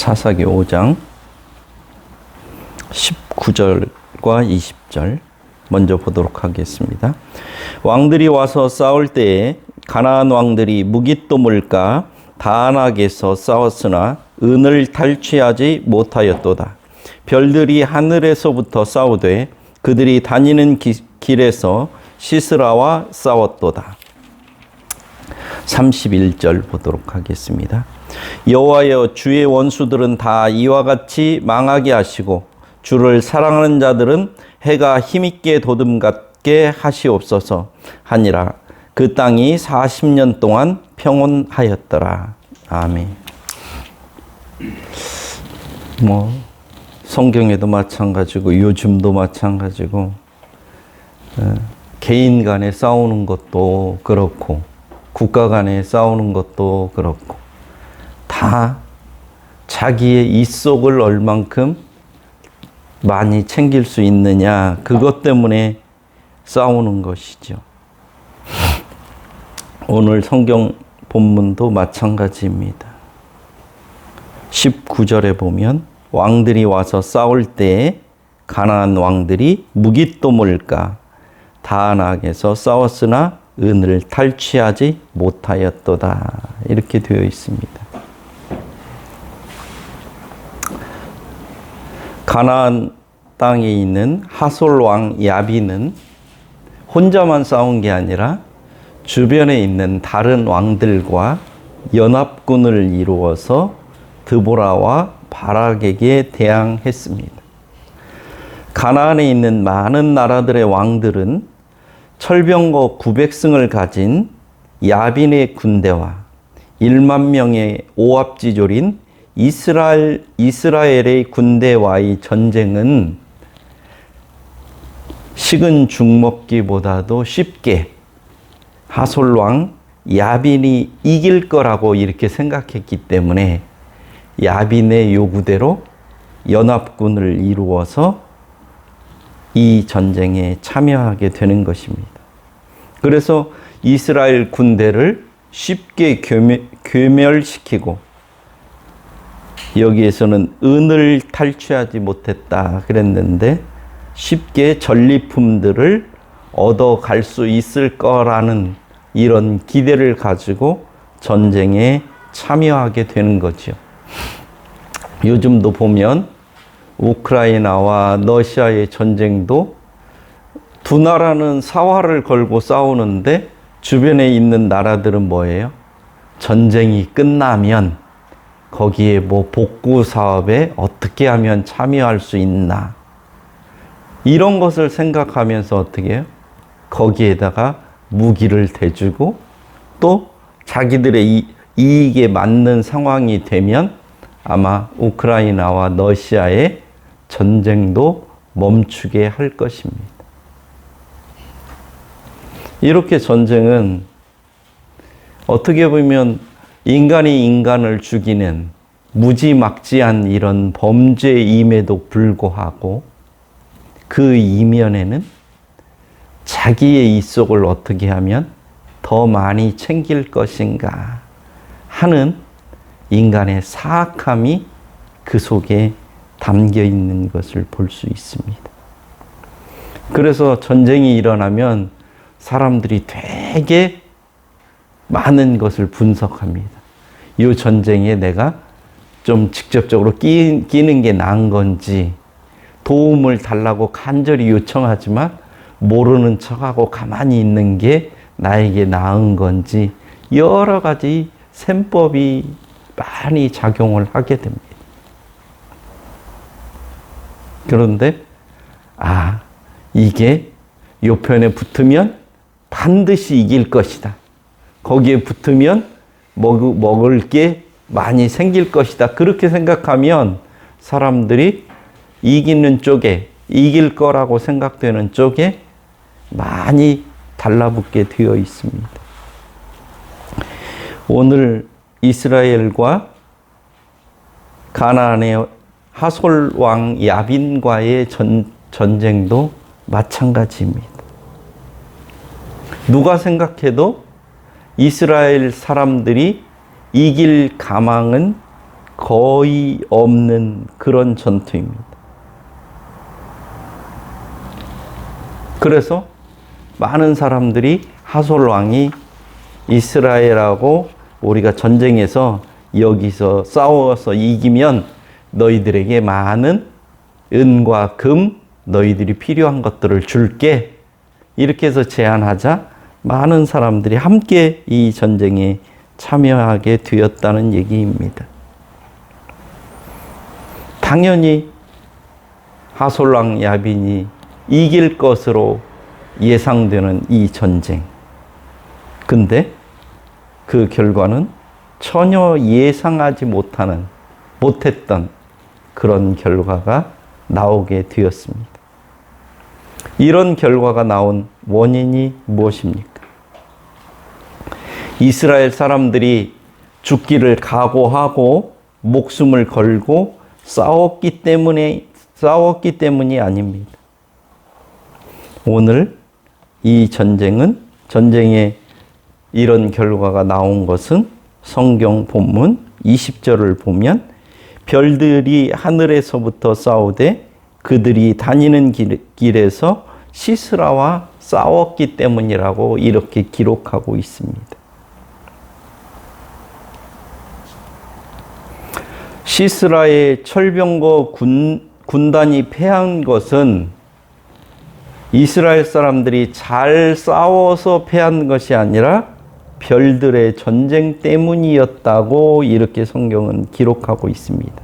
사사기 5장 19절과 20절 먼저 보도록 하겠습니다. 왕들이 와서 싸울 때에 가나안 왕들이 무깃도물과 다안악에서 싸웠으나 은을 탈취하지 못하였도다. 별들이 하늘에서부터 싸우되 그들이 다니는 길에서 시스라와 싸웠도다. 31절 보도록 하겠습니다. 여호와여, 주의 원수들은 다 이와 같이 망하게 하시고 주를 사랑하는 자들은 해가 힘있게 도듬갑게 하시옵소서 하니라. 그 땅이 40년 동안 평온하였더라. 아멘. 성경에도 마찬가지고 요즘도 마찬가지고 개인 간에 싸우는 것도 그렇고 국가 간에 싸우는 것도 그렇고 다 자기의 입속을 얼만큼 많이 챙길 수 있느냐, 그것 때문에 싸우는 것이죠. 오늘 성경 본문도 마찬가지입니다. 19절에 보면 왕들이 와서 싸울 때에 가나안 왕들이 무깃도물과 다안악에서 싸웠으나 은을 탈취하지 못하였도다. 이렇게 되어 있습니다. 가나안 땅에 있는 하솔 왕 야빈은 혼자만 싸운 게 아니라 주변에 있는 다른 왕들과 연합군을 이루어서 드보라와 바락에게 대항했습니다. 가나안에 있는 많은 나라들의 왕들은 철병거 900승을 가진 야빈의 군대와 1만 명의 오합지졸인 이스라엘의 군대와의 전쟁은 식은 죽 먹기보다도 쉽게 하솔왕 야빈이 이길 거라고 이렇게 생각했기 때문에 야빈의 요구대로 연합군을 이루어서 이 전쟁에 참여하게 되는 것입니다. 그래서 이스라엘 군대를 쉽게 괴멸시키고, 여기에서는 은을 탈취하지 못했다 그랬는데 쉽게 전리품들을 얻어갈 수 있을 거라는 이런 기대를 가지고 전쟁에 참여하게 되는 거죠. 요즘도 보면 우크라이나와 러시아의 전쟁도 두 나라는 사활을 걸고 싸우는데 주변에 있는 나라들은 뭐예요? 전쟁이 끝나면 거기에 복구 사업에 어떻게 하면 참여할 수 있나, 이런 것을 생각하면서 어떻게 해요? 거기에다가 무기를 대주고 또 자기들의 이익에 맞는 상황이 되면 아마 우크라이나와 러시아의 전쟁도 멈추게 할 것입니다. 이렇게 전쟁은 어떻게 보면 인간이 인간을 죽이는 무지막지한 이런 범죄임에도 불구하고 그 이면에는 자기의 입속을 어떻게 하면 더 많이 챙길 것인가 하는 인간의 사악함이 그 속에 담겨 있는 것을 볼 수 있습니다. 그래서 전쟁이 일어나면 사람들이 되게 많은 것을 분석합니다. 이 전쟁에 내가 좀 직접적으로 끼는 게 나은 건지, 도움을 달라고 간절히 요청하지만 모르는 척하고 가만히 있는 게 나에게 나은 건지, 여러 가지 셈법이 많이 작용을 하게 됩니다. 그런데 이게 요 편에 붙으면 반드시 이길 것이다, 거기에 붙으면 먹을 게 많이 생길 것이다, 그렇게 생각하면 사람들이 이기는 쪽에, 이길 거라고 생각되는 쪽에 많이 달라붙게 되어 있습니다. 오늘 이스라엘과 가나안의 하솔 왕 야빈과의 전쟁도 마찬가지입니다. 누가 생각해도 이스라엘 사람들이 이길 가망은 거의 없는 그런 전투입니다. 그래서 많은 사람들이 하솔 왕이 이스라엘하고 우리가 전쟁에서 여기서 싸워서 이기면 너희들에게 많은 은과 금, 너희들이 필요한 것들을 줄게. 이렇게 해서 제안하자 많은 사람들이 함께 이 전쟁에 참여하게 되었다는 얘기입니다. 당연히 하솔왕 야빈이 이길 것으로 예상되는 이 전쟁. 근데 그 결과는 전혀 예상하지 못했던 그런 결과가 나오게 되었습니다. 이런 결과가 나온 원인이 무엇입니까? 이스라엘 사람들이 죽기를 각오하고 목숨을 걸고 싸웠기 때문이 아닙니다. 오늘 이 전쟁에 이런 결과가 나온 것은 성경 본문 20절을 보면 별들이 하늘에서부터 싸우되 그들이 다니는 길에서 시스라와 싸웠기 때문이라고 이렇게 기록하고 있습니다. 시스라의 철병거 군단이 패한 것은 이스라엘 사람들이 잘 싸워서 패한 것이 아니라 별들의 전쟁 때문이었다고 이렇게 성경은 기록하고 있습니다.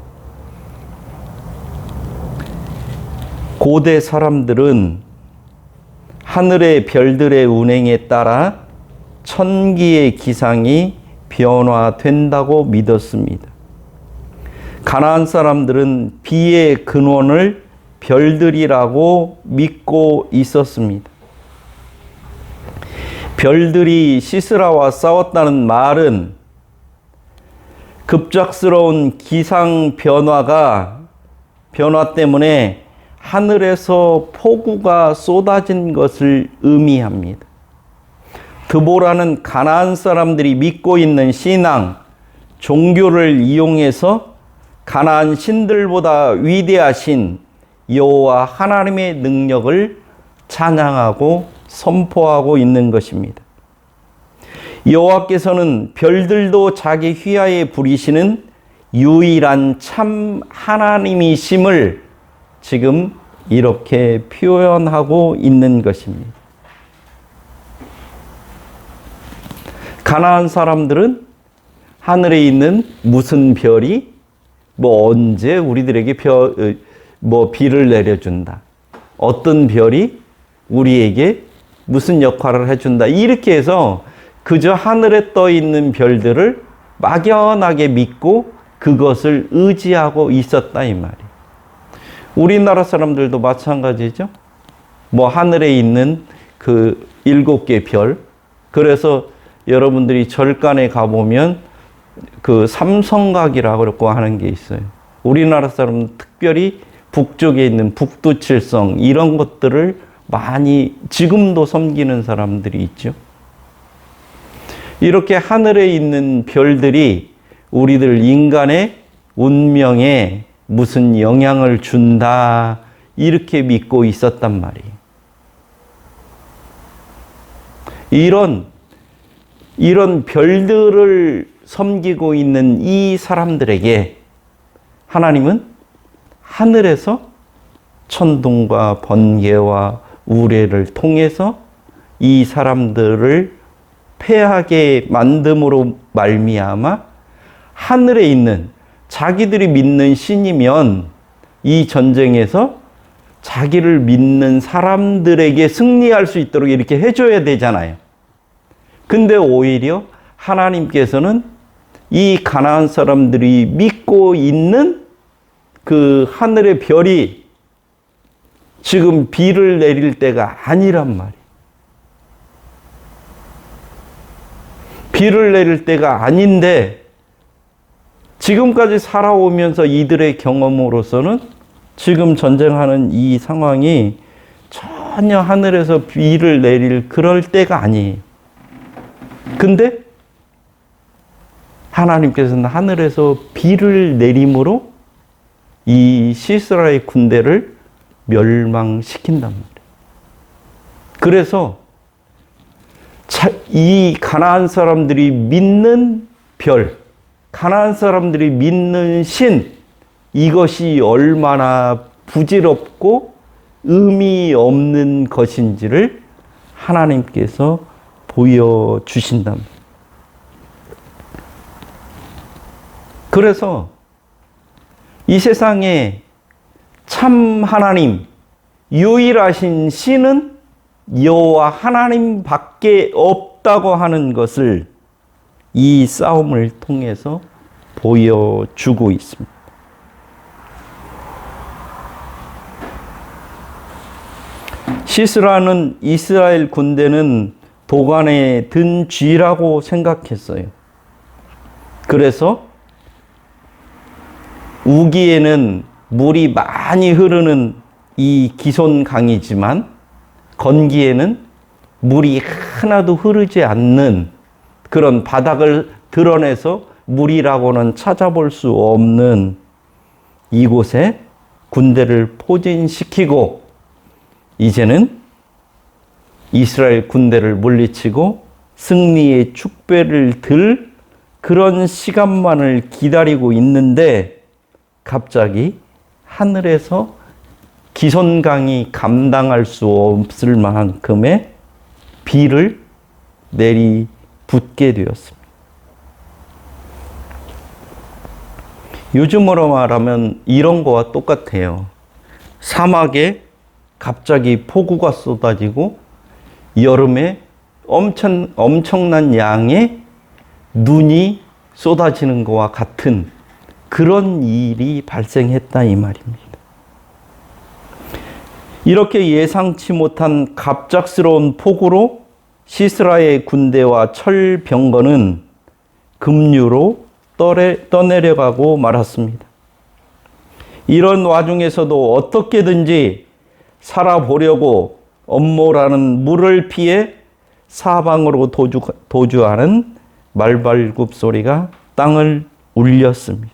고대 사람들은 하늘의 별들의 운행에 따라 천기의 기상이 변화된다고 믿었습니다. 가나안 사람들은 비의 근원을 별들이라고 믿고 있었습니다. 별들이 시스라와 싸웠다는 말은 급작스러운 기상 변화 때문에 하늘에서 폭우가 쏟아진 것을 의미합니다. 드보라는 가나안 사람들이 믿고 있는 신앙, 종교를 이용해서 가나안 신들보다 위대하신 여호와 하나님의 능력을 찬양하고 선포하고 있는 것입니다. 여호와께서는 별들도 자기 휘하에 부리시는 유일한 참 하나님이심을 지금 이렇게 표현하고 있는 것입니다. 가나안 사람들은 하늘에 있는 무슨 별이 언제 우리들에게 비를 내려준다. 어떤 별이 우리에게 무슨 역할을 해준다. 이렇게 해서 그저 하늘에 떠 있는 별들을 막연하게 믿고 그것을 의지하고 있었다 이 말이에요. 우리나라 사람들도 마찬가지죠. 하늘에 있는 그 7개 별. 그래서 여러분들이 절간에 가보면 그 삼성각이라고 하는 게 있어요. 우리나라 사람은 특별히 북쪽에 있는 북두칠성 이런 것들을 많이 지금도 섬기는 사람들이 있죠. 이렇게 하늘에 있는 별들이 우리들 인간의 운명에 무슨 영향을 준다 이렇게 믿고 있었단 말이에요. 이런 별들을 섬기고 있는 이 사람들에게 하나님은 하늘에서 천둥과 번개와 우레를 통해서 이 사람들을 패하게 만듦으로 말미암아 하늘에 있는 자기들이 믿는 신이면 이 전쟁에서 자기를 믿는 사람들에게 승리할 수 있도록 이렇게 해줘야 되잖아요. 근데 오히려 하나님께서는 이 가나안 사람들이 믿고 있는 그 하늘의 별이 지금 비를 내릴 때가 아니란 말이에요. 비를 내릴 때가 아닌데 지금까지 살아오면서 이들의 경험으로서는 지금 전쟁하는 이 상황이 전혀 하늘에서 비를 내릴 그럴 때가 아니에요. 근데 하나님께서는 하늘에서 비를 내림으로 이 시스라의 군대를 멸망시킨단 말이에요. 그래서 이 가나안 사람들이 믿는 별, 가나안 사람들이 믿는 신, 이것이 얼마나 부질없고 의미 없는 것인지를 하나님께서 보여주신답니다. 그래서 이 세상에 참 하나님, 유일하신 신은 여호와 하나님밖에 없다고 하는 것을 이 싸움을 통해서 보여주고 있습니다. 시스라는 이스라엘 군대는 도관에 든 쥐라고 생각했어요. 그래서 우기에는 물이 많이 흐르는 이 기손강이지만 건기에는 물이 하나도 흐르지 않는 그런 바닥을 드러내서 물이라고는 찾아볼 수 없는 이곳에 군대를 포진시키고 이제는 이스라엘 군대를 물리치고 승리의 축배를 들 그런 시간만을 기다리고 있는데 갑자기 하늘에서 기손강이 감당할 수 없을 만큼의 비를 내리붓게 되었습니다. 요즘으로 말하면 이런 거와 똑같아요. 사막에 갑자기 폭우가 쏟아지고 여름에 엄청난 양의 눈이 쏟아지는 것과 같은 그런 일이 발생했다 이 말입니다. 이렇게 예상치 못한 갑작스러운 폭우로 시스라의 군대와 철병거는 급류로 떠내려가고 말았습니다. 이런 와중에서도 어떻게든지 살아보려고 엄모라는 물을 피해 사방으로 도주하는 말발굽 소리가 땅을 울렸습니다.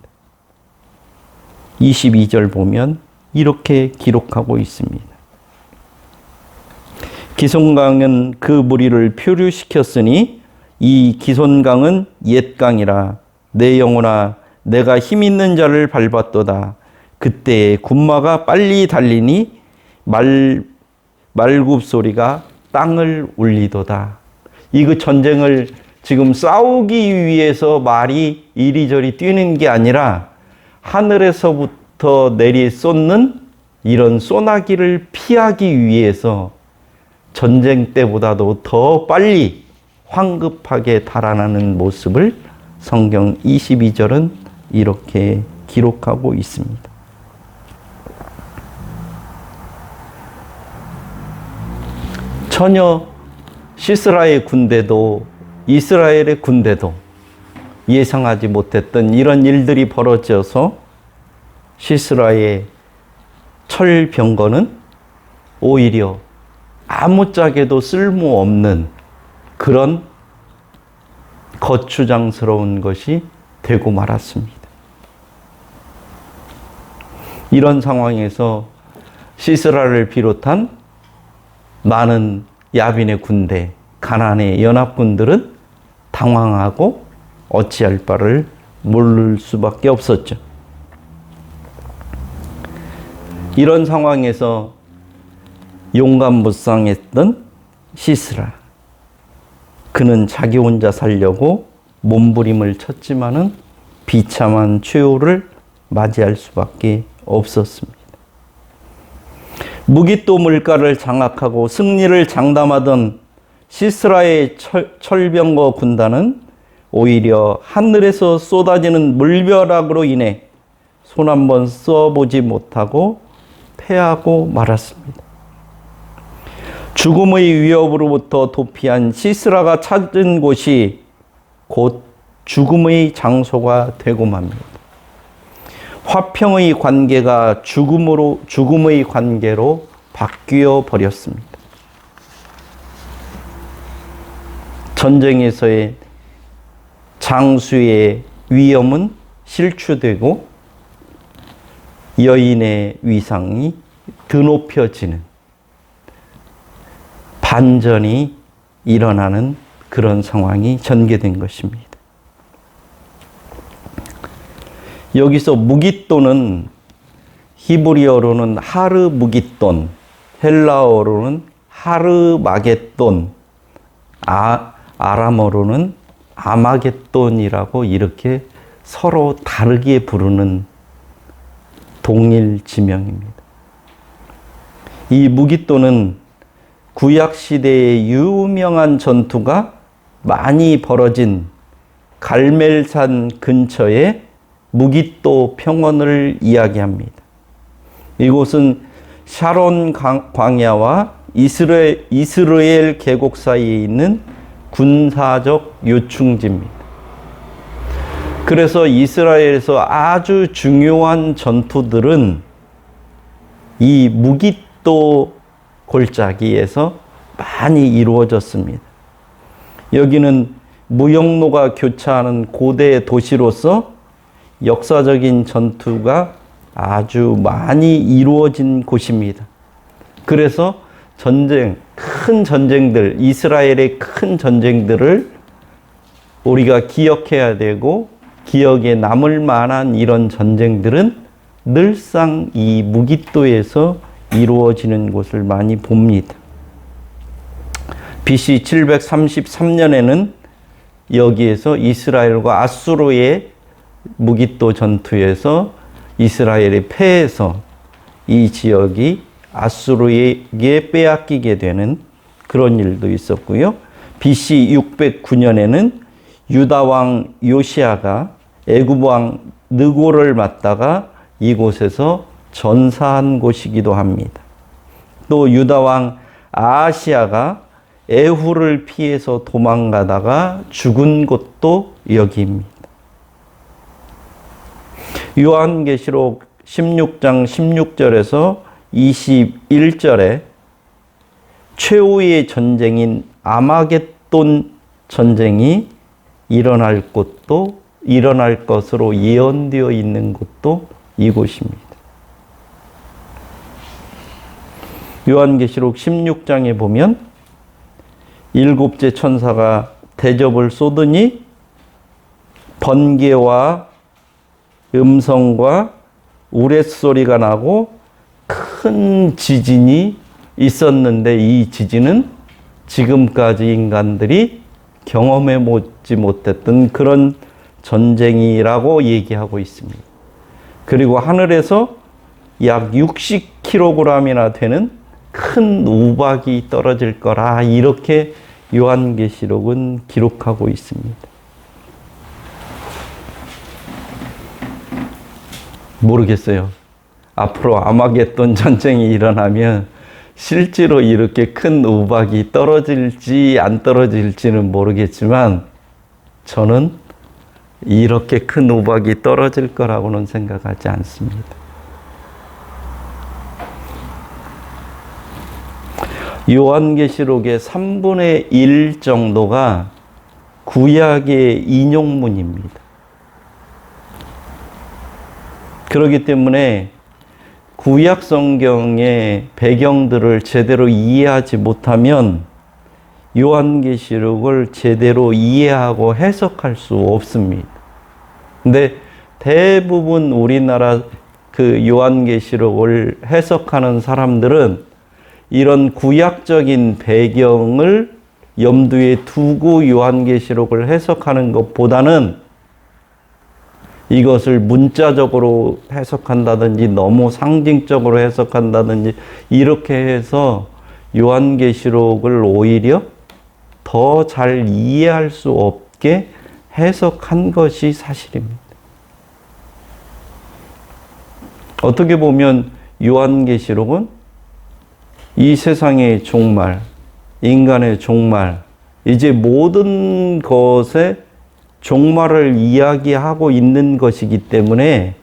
22절 보면 이렇게 기록하고 있습니다. 기손강은 그 무리를 표류시켰으니 이 기손강은 옛강이라 내 영혼아 내가 힘 있는 자를 밟았도다. 그때 군마가 빨리 달리니 말굽 소리가 땅을 울리도다. 이거 전쟁을 지금 싸우기 위해서 말이 이리저리 뛰는 게 아니라 하늘에서부터 내리 쏟는 이런 소나기를 피하기 위해서 전쟁 때보다도 더 빨리 황급하게 달아나는 모습을 성경 22절은 이렇게 기록하고 있습니다. 전혀 시스라의 군대도 이스라엘의 군대도 예상하지 못했던 이런 일들이 벌어져서 시스라의 철병거는 오히려 아무짝에도 쓸모없는 그런 거추장스러운 것이 되고 말았습니다. 이런 상황에서 시스라를 비롯한 많은 야빈의 군대, 가나안의 연합군들은 당황하고 어찌할 바를 모를 수밖에 없었죠. 이런 상황에서 용감무쌍했던 시스라, 그는 자기 혼자 살려고 몸부림을 쳤지만은 비참한 최후를 맞이할 수밖에 없었습니다. 무기또 물가를 장악하고 승리를 장담하던 시스라의 철병거 군단은 오히려 하늘에서 쏟아지는 물벼락으로 인해 손 한번 써보지 못하고 패하고 말았습니다. 죽음의 위협으로부터 도피한 시스라가 찾은 곳이 곧 죽음의 장소가 되고 맙니다. 화평의 관계가 죽음의 관계로 바뀌어 버렸습니다. 전쟁에서의 장수의 위험은 실추되고 여인의 위상이 드높여지는 반전이 일어나는 그런 상황이 전개된 것입니다. 여기서 무깃돈은 히브리어로는 하르 무깃돈, 헬라어로는 하르 마겟돈, 아람어로는 아마겟돈이라고 이렇게 서로 다르게 부르는 동일 지명입니다. 이 무깃돈은 구약시대의 유명한 전투가 많이 벌어진 갈멜산 근처의 무깃도 평원을 이야기합니다. 이곳은 샤론 광야와 이스라엘 계곡 사이에 있는 군사적 요충지입니다. 그래서 이스라엘에서 아주 중요한 전투들은 이 무깃도 골짜기에서 많이 이루어졌습니다. 여기는 무역로가 교차하는 고대 도시로서 역사적인 전투가 아주 많이 이루어진 곳입니다. 그래서 큰 전쟁들, 이스라엘의 큰 전쟁들을 우리가 기억해야 되고 기억에 남을 만한 이런 전쟁들은 늘상 이 무깃도에서 이루어지는 곳을 많이 봅니다. BC 733년에는 여기에서 이스라엘과 아수르의 무깃도 전투에서 이스라엘이 패해서 이 지역이 아수르에게 빼앗기게 되는 그런 일도 있었고요. BC 609년에는 유다 왕 요시아가 애굽 왕 느고를 맞다가 이곳에서 전사한 곳이기도 합니다. 또 유다 왕 아하시아가 에후를 피해서 도망가다가 죽은 곳도 여기입니다. 요한계시록 16장 16절에서 21절에 최후의 전쟁인 아마겟돈 전쟁이 일어날 것으로 예언되어 있는 곳도 이곳입니다. 요한계시록 16장에 보면 일곱째 천사가 대접을 쏟으니 번개와 음성과 우레소리가 나고 큰 지진이 있었는데 이 지진은 지금까지 인간들이 경험해 보지 못했던 그런 전쟁이라고 얘기하고 있습니다. 그리고 하늘에서 약 60kg이나 되는 큰 우박이 떨어질 거라 이렇게 요한계시록은 기록하고 있습니다. 모르겠어요. 앞으로 아마겟돈 전쟁이 일어나면 실제로 이렇게 큰 우박이 떨어질지 안 떨어질지는 모르겠지만 저는 이렇게 큰 우박이 떨어질 거라고는 생각하지 않습니다. 요한계시록의 3분의 1 정도가 구약의 인용문입니다. 그렇기 때문에 구약 성경의 배경들을 제대로 이해하지 못하면 요한계시록을 제대로 이해하고 해석할 수 없습니다. 근데 대부분 우리나라 그 요한계시록을 해석하는 사람들은 이런 구약적인 배경을 염두에 두고 요한계시록을 해석하는 것보다는 이것을 문자적으로 해석한다든지 너무 상징적으로 해석한다든지 이렇게 해서 요한계시록을 오히려 더 잘 이해할 수 없게 해석한 것이 사실입니다. 어떻게 보면 요한계시록은 이 세상의 종말, 인간의 종말, 이제 모든 것의 종말을 이야기하고 있는 것이기 때문에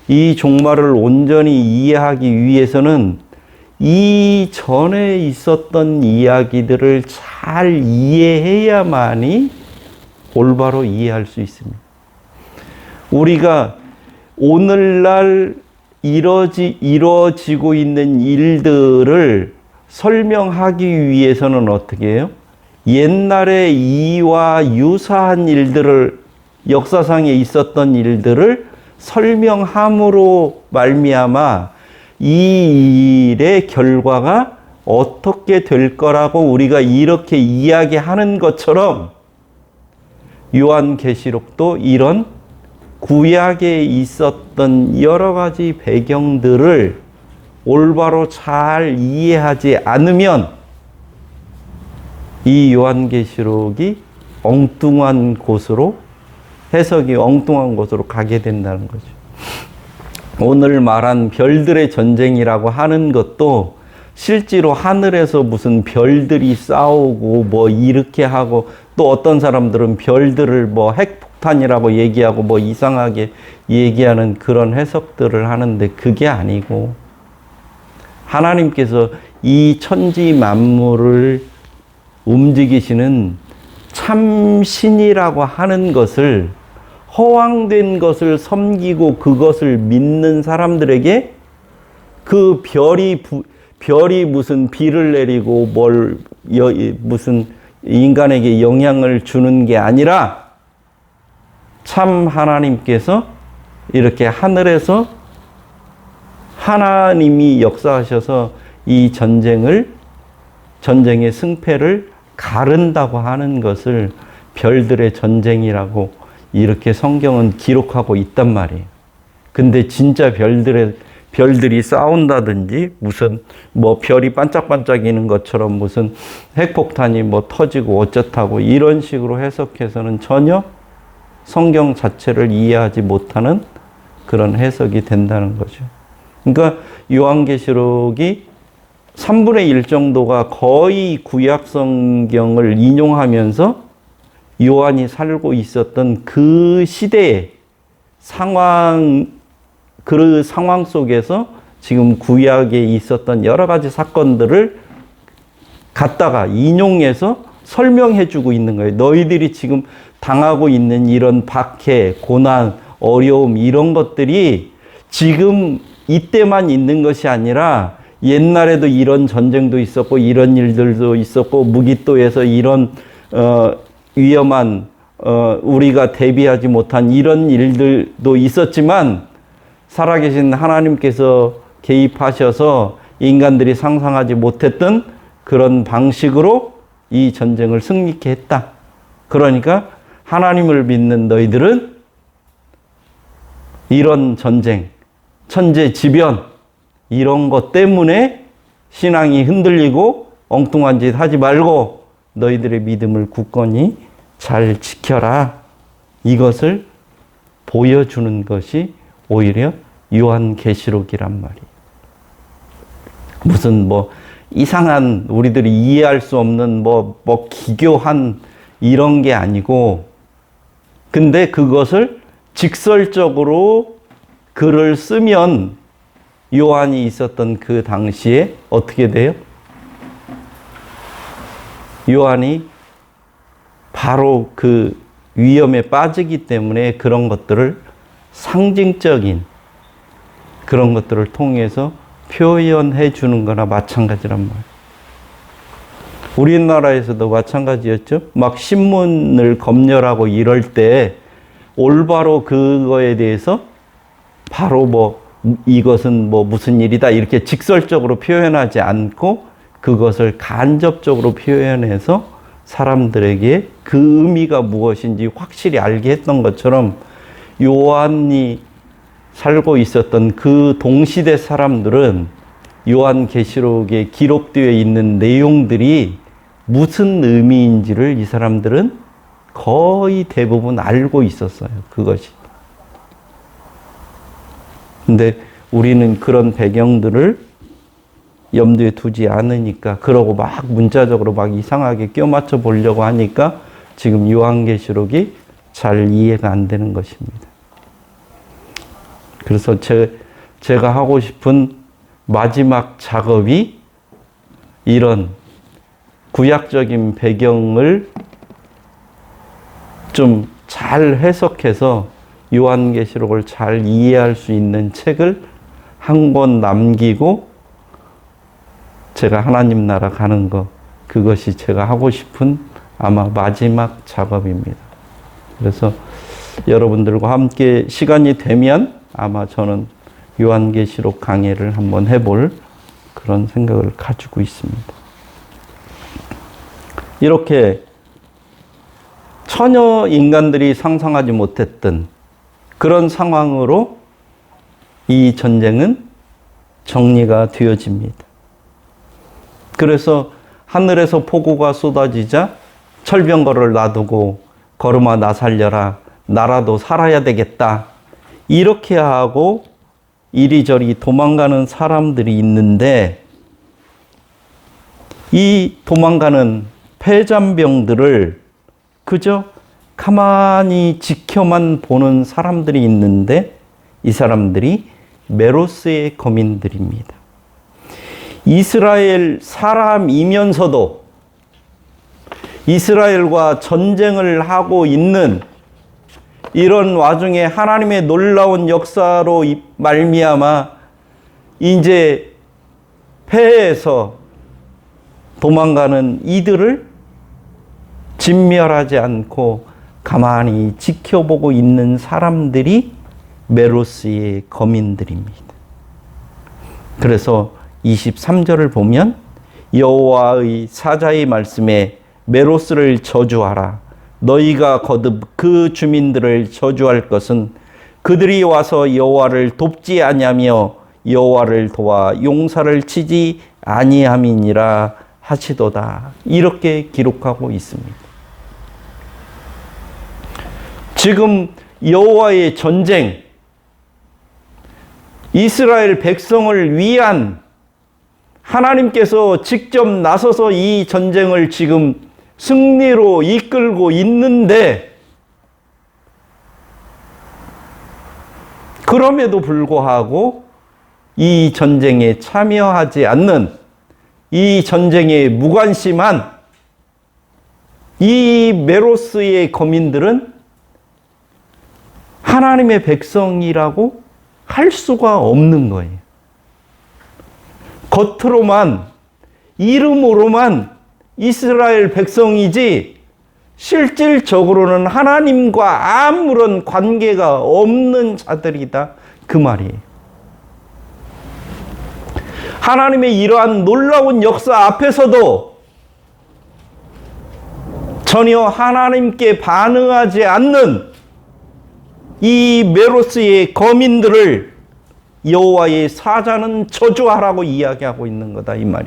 이 종말을 온전히 이해하기 위해서는 이전에 있었던 이야기들을 잘 이해해야만이 올바로 이해할 수 있습니다. 우리가 오늘날 이루어지고 있는 일들을 설명하기 위해서는 어떻게 해요? 옛날에 이와 유사한 일들을, 역사상에 있었던 일들을 설명함으로 말미암아 이 일의 결과가 어떻게 될 거라고 우리가 이렇게 이야기하는 것처럼 요한계시록도 이런 구약에 있었던 여러 가지 배경들을 올바로 잘 이해하지 않으면 이 요한계시록이 엉뚱한 곳으로, 해석이 엉뚱한 곳으로 가게 된다는 거죠. 오늘 말한 별들의 전쟁이라고 하는 것도 실제로 하늘에서 무슨 별들이 싸우고 뭐 이렇게 하고, 또 어떤 사람들은 별들을 뭐 핵폭탄이라고 얘기하고 뭐 이상하게 얘기하는 그런 해석들을 하는데, 그게 아니고 하나님께서 이 천지 만물을 움직이시는 참신이라고 하는 것을, 허황된 것을 섬기고 그것을 믿는 사람들에게 그 별이 무슨 비를 내리고 무슨 인간에게 영향을 주는 게 아니라 참 하나님께서 이렇게 하늘에서 하나님이 역사하셔서 이 전쟁의 승패를 가른다고 하는 것을 별들의 전쟁이라고 이렇게 성경은 기록하고 있단 말이에요. 근데 진짜 별들이 싸운다든지 무슨 뭐 별이 반짝반짝이는 것처럼 무슨 핵폭탄이 뭐 터지고 어쩌다고 이런 식으로 해석해서는 전혀 성경 자체를 이해하지 못하는 그런 해석이 된다는 거죠. 그러니까 요한계시록이 3분의 1 정도가 거의 구약 성경을 인용하면서 요한이 살고 있었던 그 시대의 그 상황 속에서 지금 구약에 있었던 여러 가지 사건들을 갖다가 인용해서 설명해 주고 있는 거예요. 너희들이 지금 당하고 있는 이런 박해, 고난, 어려움 이런 것들이 지금 이때만 있는 것이 아니라 옛날에도 이런 전쟁도 있었고 이런 일들도 있었고 무기또에서 이런 위험한 우리가 대비하지 못한 이런 일들도 있었지만 살아계신 하나님께서 개입하셔서 인간들이 상상하지 못했던 그런 방식으로 이 전쟁을 승리케 했다. 그러니까 하나님을 믿는 너희들은 이런 전쟁, 천재지변 이런 것 때문에 신앙이 흔들리고 엉뚱한 짓 하지 말고 너희들의 믿음을 굳건히 잘 지켜라. 이것을 보여주는 것이 오히려 요한계시록이란 말이에요. 무슨 뭐 이상한 우리들이 이해할 수 없는 뭐 기교한 이런 게 아니고, 근데 그것을 직설적으로 글을 쓰면 요한이 있었던 그 당시에 어떻게 돼요? 요한이 바로 그 위험에 빠지기 때문에 그런 것들을 상징적인 그런 것들을 통해서 표현해 주는 거나 마찬가지란 말이에요. 우리나라에서도 마찬가지였죠. 막 신문을 검열하고 이럴 때 올바로 그거에 대해서 바로 뭐 이것은 뭐 무슨 일이다 이렇게 직설적으로 표현하지 않고 그것을 간접적으로 표현해서 사람들에게 그 의미가 무엇인지 확실히 알게 했던 것처럼 요한이 살고 있었던 그 동시대 사람들은 요한계시록에 기록되어 있는 내용들이 무슨 의미인지를 이 사람들은 거의 대부분 알고 있었어요. 그것이. 근데 우리는 그런 배경들을 염두에 두지 않으니까, 그러고 막 문자적으로 막 이상하게 껴맞춰 보려고 하니까 지금 요한계시록이 잘 이해가 안 되는 것입니다. 그래서 제가 하고 싶은 마지막 작업이 이런 구약적인 배경을 좀 잘 해석해서 요한계시록을 잘 이해할 수 있는 책을 한 권 남기고 제가 하나님 나라 가는 거, 그것이 제가 하고 싶은 아마 마지막 작업입니다. 그래서 여러분들과 함께 시간이 되면 아마 저는 요한계시록 강해를 한번 해볼 그런 생각을 가지고 있습니다. 이렇게 전혀 인간들이 상상하지 못했던 그런 상황으로 이 전쟁은 정리가 되어집니다. 그래서 하늘에서 폭우가 쏟아지자 철병거를 놔두고 걸음아 나 살려라, 나라도 살아야 되겠다, 이렇게 하고 이리저리 도망가는 사람들이 있는데, 이 도망가는 패잔병들을 그저 가만히 지켜만 보는 사람들이 있는데, 이 사람들이 메로스의 거민들입니다. 이스라엘 사람이면서도 이스라엘과 전쟁을 하고 있는 이런 와중에 하나님의 놀라운 역사로 말미암아 이제 패해서 도망가는 이들을 진멸하지 않고 가만히 지켜보고 있는 사람들이 메로스의 거민들입니다. 그래서 23절을 보면 여호와의 사자의 말씀에 메로스를 저주하라. 너희가 거듭 그 주민들을 저주할 것은 그들이 와서 여호와를 돕지 아니하며 여호와를 도와 용사를 치지 아니함이니라 하시도다. 이렇게 기록하고 있습니다. 지금 여호와의 전쟁, 이스라엘 백성을 위한 하나님께서 직접 나서서 이 전쟁을 지금 승리로 이끌고 있는데, 그럼에도 불구하고 이 전쟁에 참여하지 않는, 이 전쟁에 무관심한 이 메로스의 거민들은 하나님의 백성이라고 할 수가 없는 거예요. 겉으로만, 이름으로만 이스라엘 백성이지 실질적으로는 하나님과 아무런 관계가 없는 자들이다, 그 말이에요. 하나님의 이러한 놀라운 역사 앞에서도 전혀 하나님께 반응하지 않는 이 메로스의 거민들을 여호와의 사자는 저주하라고 이야기하고 있는 거다, 이 말이.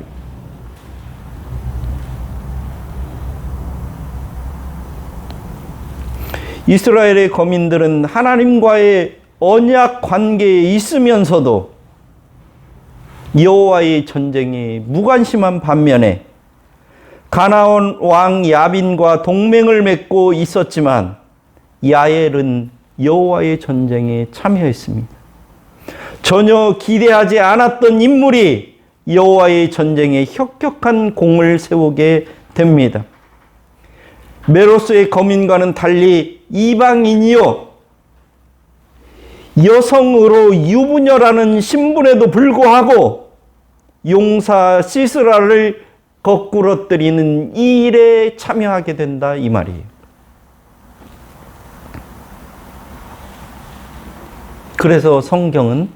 이스라엘의 거민들은 하나님과의 언약 관계에 있으면서도 여호와의 전쟁에 무관심한 반면에 가나안 왕 야빈과 동맹을 맺고 있었지만 야엘은 여호와의 전쟁에 참여했습니다. 전혀 기대하지 않았던 인물이 여호와의 전쟁에 혁혁한 공을 세우게 됩니다. 메로스의 거민과는 달리 이방인이요 여성으로 유부녀라는 신분에도 불구하고 용사 시스라를 거꾸러뜨리는 이 일에 참여하게 된다, 이 말이에요. 그래서 성경은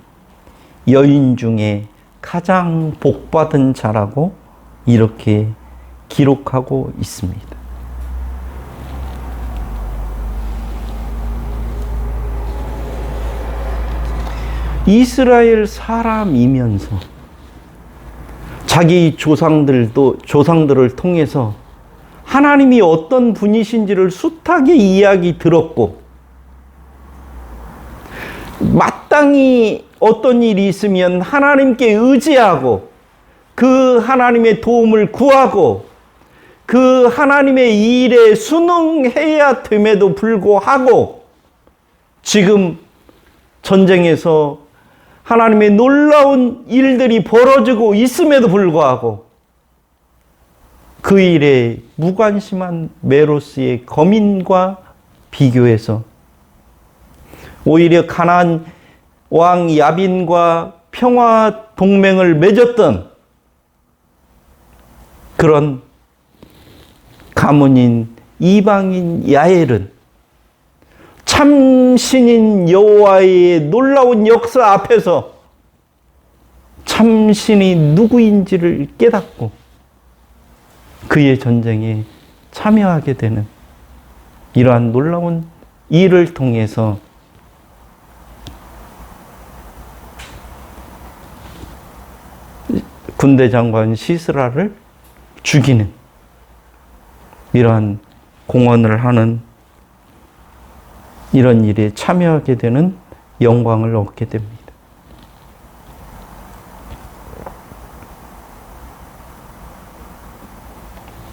여인 중에 가장 복받은 자라고 이렇게 기록하고 있습니다. 이스라엘 사람이면서 자기 조상들을 통해서 하나님이 어떤 분이신지를 숱하게 이야기 들었고, 마땅히 어떤 일이 있으면 하나님께 의지하고 그 하나님의 도움을 구하고 그 하나님의 일에 순응해야 됨에도 불구하고 지금 전쟁에서 하나님의 놀라운 일들이 벌어지고 있음에도 불구하고 그 일에 무관심한 메로스의 거민과 비교해서 오히려 가나안 왕 야빈과 평화 동맹을 맺었던 그런 가문인 이방인 야엘은 참신인 여호와의 놀라운 역사 앞에서 참신이 누구인지를 깨닫고 그의 전쟁에 참여하게 되는 이러한 놀라운 일을 통해서 군대 장관 시스라를 죽이는 이러한 공헌을 하는 이런 일에 참여하게 되는 영광을 얻게 됩니다.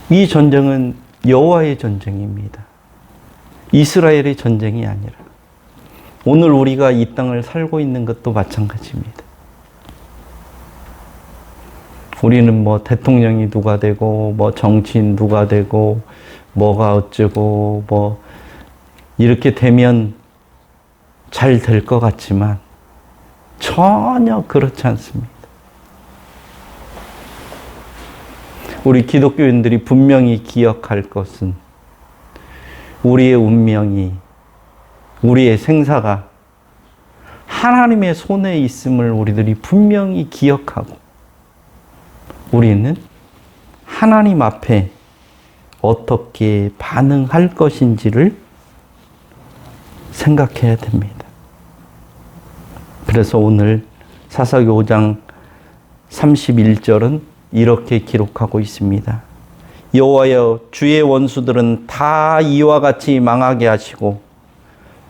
이 전쟁은 여호와의 전쟁입니다. 이스라엘의 전쟁이 아니라 오늘 우리가 이 땅을 살고 있는 것도 마찬가지입니다. 우리는 뭐 대통령이 누가 되고 뭐 정치인 누가 되고 뭐가 어쩌고 뭐 이렇게 되면 잘 될 것 같지만 전혀 그렇지 않습니다. 우리 기독교인들이 분명히 기억할 것은 우리의 운명이, 우리의 생사가 하나님의 손에 있음을 우리들이 분명히 기억하고 우리는 하나님 앞에 어떻게 반응할 것인지를 생각해야 됩니다. 그래서 오늘 사사기 5장 31절은 이렇게 기록하고 있습니다. 여호와여, 주의 원수들은 다 이와 같이 망하게 하시고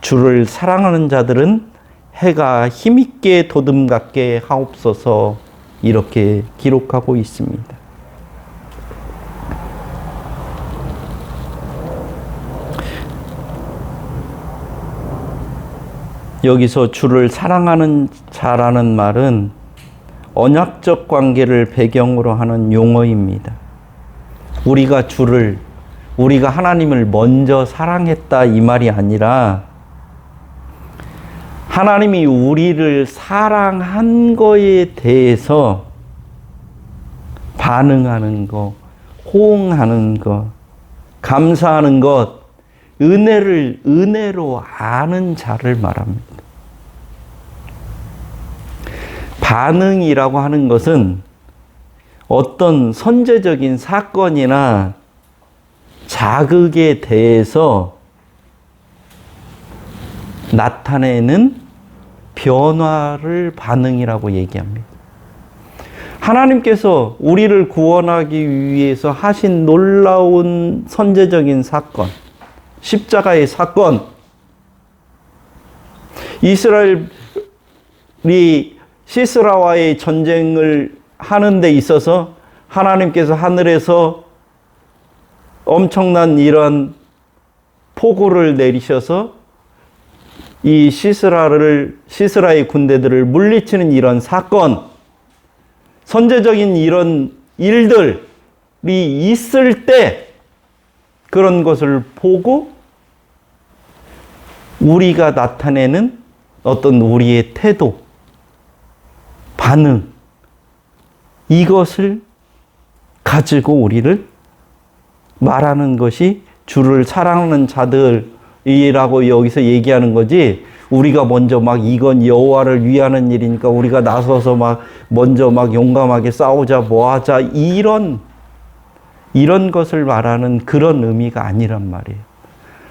주를 사랑하는 자들은 해가 힘있게 도듬갑게 하옵소서. 이렇게 기록하고 있습니다. 여기서 주를 사랑하는 자라는 말은 언약적 관계를 배경으로 하는 용어입니다. 우리가 하나님을 먼저 사랑했다 이 말이 아니라 하나님이 우리를 사랑한 거에 대해서 반응하는 것, 호응하는 것, 감사하는 것, 은혜로 아는 자를 말합니다. 반응이라고 하는 것은 어떤 선제적인 사건이나 자극에 대해서 나타내는 변화를 반응이라고 얘기합니다. 하나님께서 우리를 구원하기 위해서 하신 놀라운 선제적인 사건, 십자가의 사건, 이스라엘이 시스라와의 전쟁을 하는 데 있어서 하나님께서 하늘에서 엄청난 이런 폭우를 내리셔서 이 시스라의 군대들을 물리치는 이런 사건, 선제적인 이런 일들이 있을 때 그런 것을 보고 우리가 나타내는 어떤 우리의 태도, 반응, 이것을 가지고 우리를 말하는 것이 주를 사랑하는 자들이라고 여기서 얘기하는 거지, 우리가 먼저 막 이건 여호와를 위하는 일이니까 우리가 나서서 막 먼저 막 용감하게 싸우자 뭐 하자 이런 것을 말하는 그런 의미가 아니란 말이에요.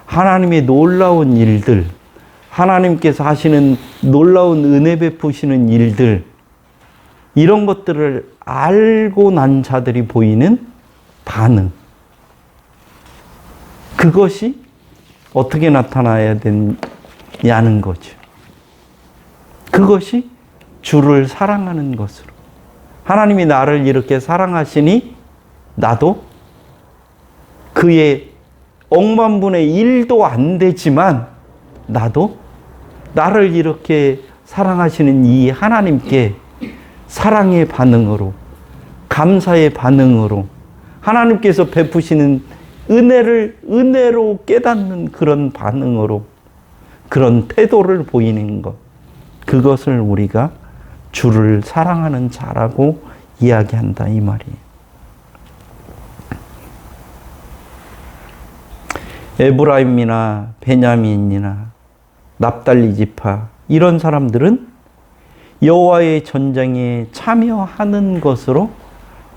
하나님의 놀라운 일들, 하나님께서 하시는 놀라운 은혜 베푸시는 일들, 이런 것들을 알고 난 자들이 보이는 반응, 그것이 어떻게 나타나야 되냐는 거죠. 그것이 주를 사랑하는 것으로, 하나님이 나를 이렇게 사랑하시니 나도 그의 억만분의 1도 안 되지만 나도 나를 이렇게 사랑하시는 이 하나님께 사랑의 반응으로, 감사의 반응으로, 하나님께서 베푸시는 은혜를 은혜로 깨닫는 그런 반응으로 그런 태도를 보이는 것. 그것을 우리가 주를 사랑하는 자라고 이야기한다 이 말이에요. 에브라임이나 베냐민이나 납달리 지파 이런 사람들은 여호와의 전쟁에 참여하는 것으로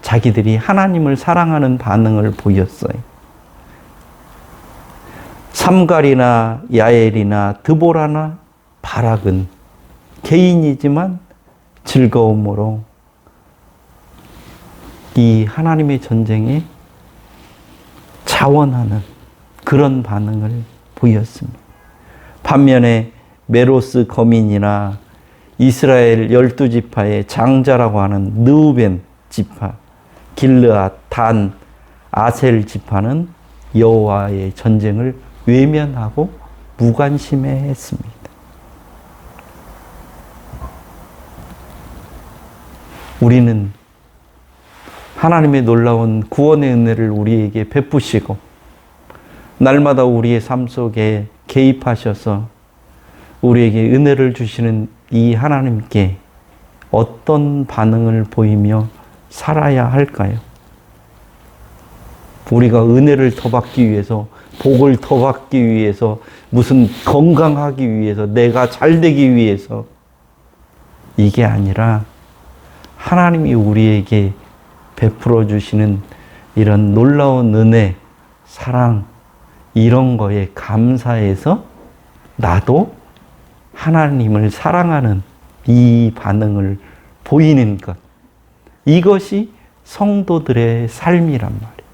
자기들이 하나님을 사랑하는 반응을 보였어요. 삼갈이나 야엘이나 드보라나 바락은 개인이지만 즐거움으로 이 하나님의 전쟁에 자원하는 그런 반응을 보였습니다. 반면에 메로스 거민이나 이스라엘 12지파의 장자라고 하는 느우벤 지파, 길르앗, 단, 아셀 지파는 여호와의 전쟁을 외면하고 무관심해했습니다. 우리는 하나님의 놀라운 구원의 은혜를 우리에게 베푸시고 날마다 우리의 삶 속에 개입하셔서 우리에게 은혜를 주시는 이 하나님께 어떤 반응을 보이며 살아야 할까요? 우리가 은혜를 더 받기 위해서, 복을 더 받기 위해서, 무슨 건강하기 위해서, 내가 잘 되기 위해서 이게 아니라 하나님이 우리에게 베풀어 주시는 이런 놀라운 은혜, 사랑 이런 거에 감사해서 나도 하나님을 사랑하는 이 반응을 보이는 것. 이것이 성도들의 삶이란 말이에요.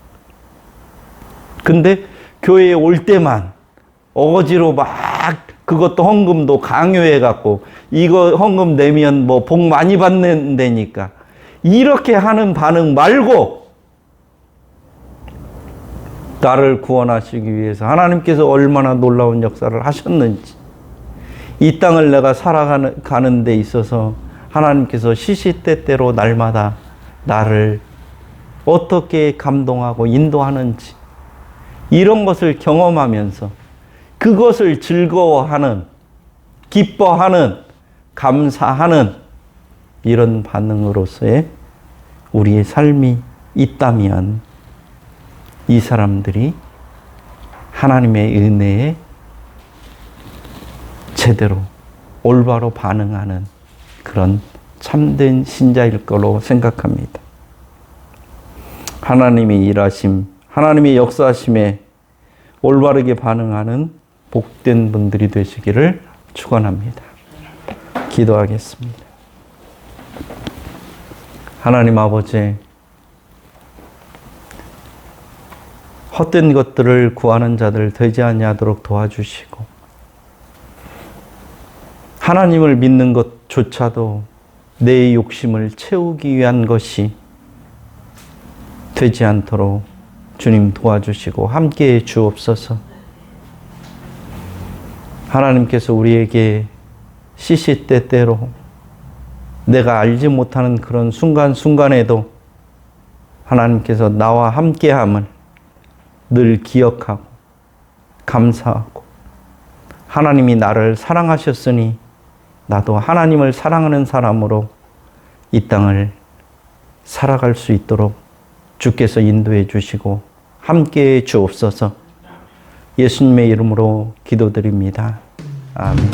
근데 교회에 올 때만 어거지로 막 그것도 헌금도 강요해갖고 이거 헌금 내면 뭐 복 많이 받는다니까 이렇게 하는 반응 말고 나를 구원하시기 위해서 하나님께서 얼마나 놀라운 역사를 하셨는지 이 땅을 내가 살아가는 데 있어서 하나님께서 시시때때로 날마다 나를 어떻게 감동하고 인도하는지 이런 것을 경험하면서 그것을 즐거워하는, 기뻐하는, 감사하는 이런 반응으로서의 우리의 삶이 있다면 이 사람들이 하나님의 은혜에 제대로 올바로 반응하는 그런 참된 신자일 거로 생각합니다. 하나님의 일하심, 하나님의 역사하심에 올바르게 반응하는 복된 분들이 되시기를 축원합니다. 기도하겠습니다. 하나님 아버지, 헛된 것들을 구하는 자들 되지 아니하도록 도와주시고 하나님을 믿는 것조차도 내 욕심을 채우기 위한 것이 되지 않도록 주님 도와주시고 함께해 주옵소서. 하나님께서 우리에게 시시때때로 내가 알지 못하는 그런 순간순간에도 하나님께서 나와 함께함을 늘 기억하고 감사하고 하나님이 나를 사랑하셨으니 나도 하나님을 사랑하는 사람으로 이 땅을 살아갈 수 있도록 주께서 인도해 주시고 함께해 주옵소서. 예수님의 이름으로 기도드립니다. 아멘.